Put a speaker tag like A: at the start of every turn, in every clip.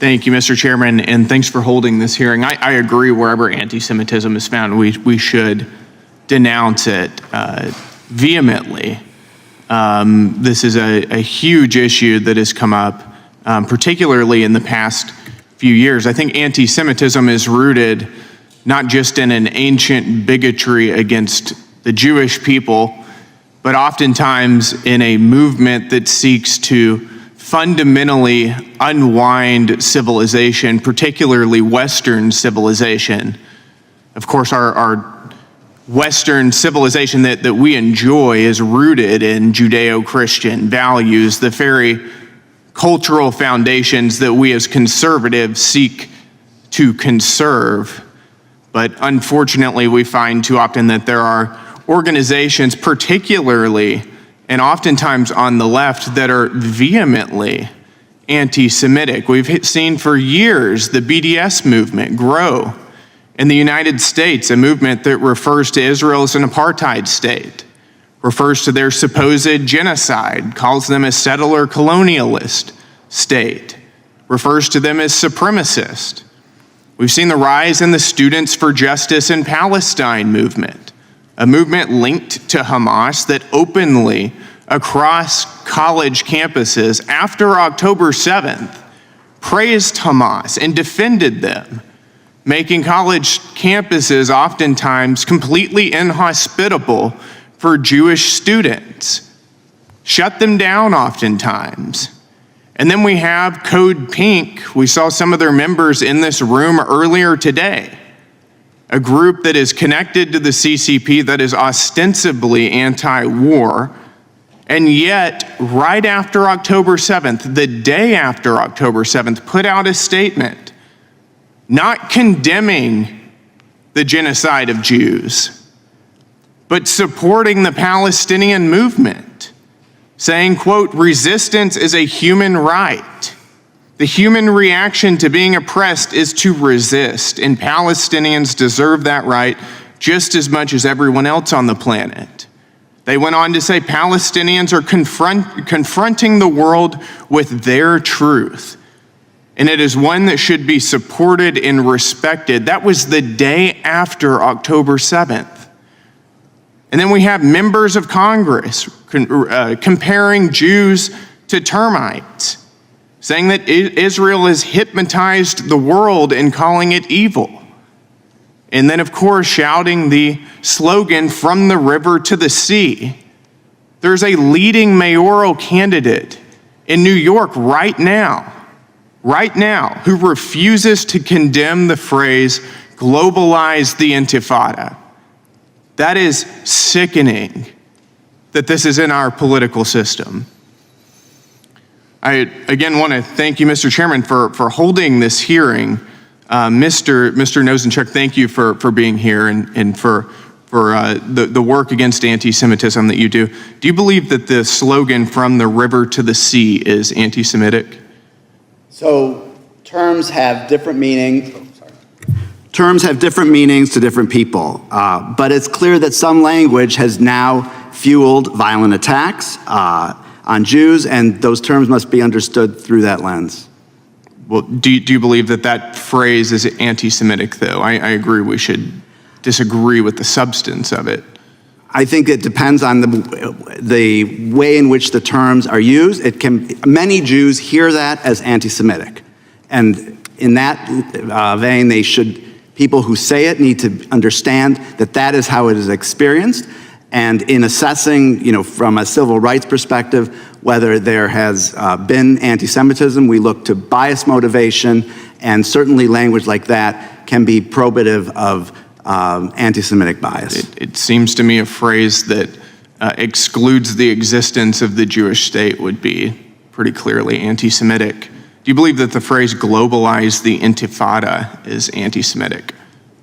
A: Thank you, Mr. Chairman, and thanks for holding this hearing. I agree wherever anti-Semitism is found, we should denounce it vehemently. This is a huge issue that has come up, particularly in the past few years. I think anti-Semitism is rooted not just in an ancient bigotry against the Jewish people, but oftentimes in a movement that seeks to fundamentally unwind civilization, particularly Western civilization. Of course, our Western civilization that we enjoy is rooted in Judeo-Christian values, the very cultural foundations that we as conservatives seek to conserve. But unfortunately, we find too often that there are organizations, particularly and oftentimes on the left, that are vehemently anti-Semitic. We've seen for years the BDS movement grow in the United States, a movement that refers to Israel as an apartheid state, refers to their supposed genocide, calls them a settler colonialist state, refers to them as supremacist. We've seen the rise in the Students for Justice in Palestine movement, a movement linked to Hamas that openly, across college campuses after October 7th, praised Hamas and defended them, making college campuses oftentimes completely inhospitable for Jewish students, shut them down oftentimes. And then we have Code Pink. We saw some of their members in this room earlier today, a group that is connected to the CCP that is ostensibly anti-war, and yet right after October 7th, the day after October 7th, put out a statement not condemning the genocide of Jews, but supporting the Palestinian movement, saying, quote, "Resistance is a human right. The human reaction to being oppressed is to resist, and Palestinians deserve that right just as much as everyone else on the planet." They went on to say Palestinians are confronting the world with their truth, and it is one that should be supported and respected. That was the day after October 7th. And then we have members of Congress comparing Jews to termites, saying that Israel has hypnotized the world and calling it evil. And then, of course, shouting the slogan, "From the river to the sea." There's a leading mayoral candidate in New York right now, who refuses to condemn the phrase, "Globalize the Intifada." That is sickening that this is in our political system. I, again, want to thank you, Mr. Chairman, for holding this hearing. Mr. Nosenchuk, thank you for being here and for the work against anti-Semitism that you do. Do you believe that the slogan, "From the river to the sea," is anti-Semitic?
B: So terms have different meanings. Terms have different meanings to different people, but it's clear that some language has now fueled violent attacks on Jews, and those terms must be understood through that lens.
A: Well, do you believe that phrase is anti-Semitic, though? I agree we should disagree with the substance of it.
B: I think it depends on the way in which the terms are used. Many Jews hear that as anti-Semitic, and in that vein, people who say it need to understand that is how it is experienced. And in assessing, from a civil rights perspective, whether there has been anti-Semitism, we look to bias motivation, and certainly language like that can be probative of anti-Semitic bias.
A: It seems to me a phrase that excludes the existence of the Jewish state would be pretty clearly anti-Semitic. Do you believe that the phrase "globalize the Intifada" is anti-Semitic?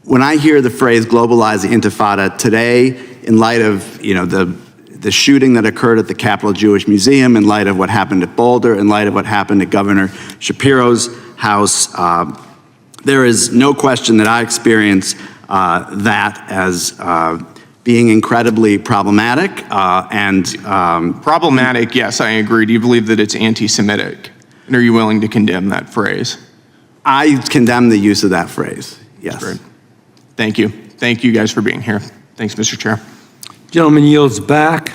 B: When I hear the phrase "globalize the Intifada" today, in light of the shooting that occurred at the Capitol Jewish Museum, in light of what happened at Boulder, in light of what happened at Governor Shapiro's house, there is no question that I experience that as being incredibly problematic.
A: Problematic, yes, I agree. Do you believe that it's anti-Semitic? And are you willing to condemn that phrase?
B: I condemn the use of that phrase. Yes.
A: Great. Thank you. Thank you guys for being here. Thanks, Mr. Chair.
C: Gentleman yields back.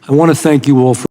C: I want to thank you all for